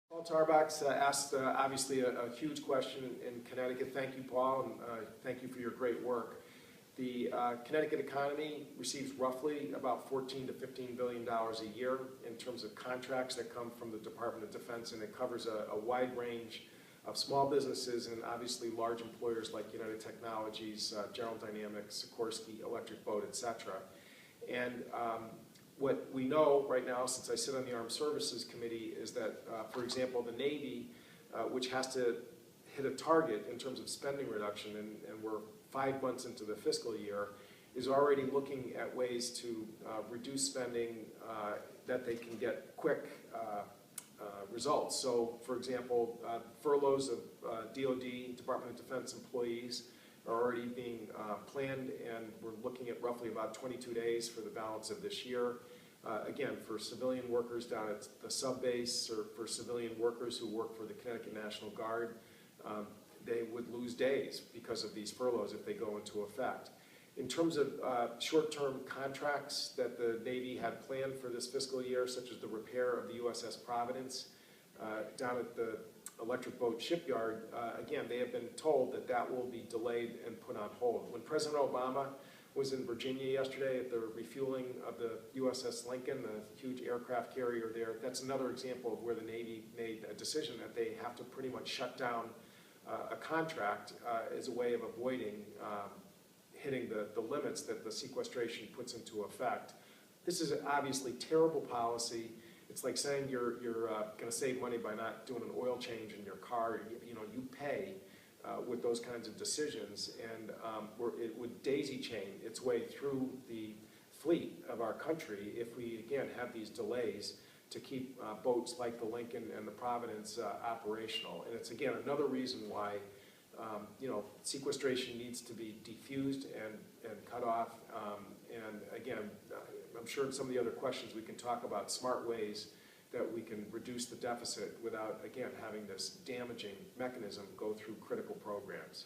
Paul Tarbox asked obviously a huge question in Connecticut. Thank you, Paul, and thank you for your great work. The Connecticut economy receives roughly about $14 to $15 billion a year in terms of contracts that come from the Department of Defense, and it covers a wide range of small businesses and obviously large employers like United Technologies, General Dynamics, Sikorsky, Electric Boat, etc. And what we know right now, since I sit on the Armed Services Committee, is that, for example, the Navy, which has to hit a target in terms of spending reduction, and we're 5 months into the fiscal year, is already looking at ways to reduce spending that they can get quick results. So, for example, furloughs of DoD, Department of Defense employees, are already being planned, and we're looking at roughly about 22 days for the balance of this year. Again, for civilian workers down at the sub-base, or for civilian workers who work for the Connecticut National Guard, they would lose days because of these furloughs if they go into effect. In terms of short-term contracts that the Navy had planned for this fiscal year, such as the repair of the USS Providence down at the Electric Boat shipyard, again, they have been told that that will be delayed and put on hold. When President Obama was in Virginia yesterday at the refueling of the USS Lincoln, the huge aircraft carrier there, that's another example of where the Navy made a decision that they have to pretty much shut down a contract as a way of avoiding hitting the limits that the sequestration puts into effect. This is obviously terrible policy. It's like saying you're going to save money by not doing an oil change in your car. You pay with those kinds of decisions, and it would daisy chain its way through the fleet of our country if we, again, have these delays to keep boats like the Lincoln and the Providence operational. And it's, again, another reason why sequestration needs to be defused and cut off. And again, I'm sure in some of the other questions we can talk about smart ways that we can reduce the deficit without, again, having this damaging mechanism go through critical programs.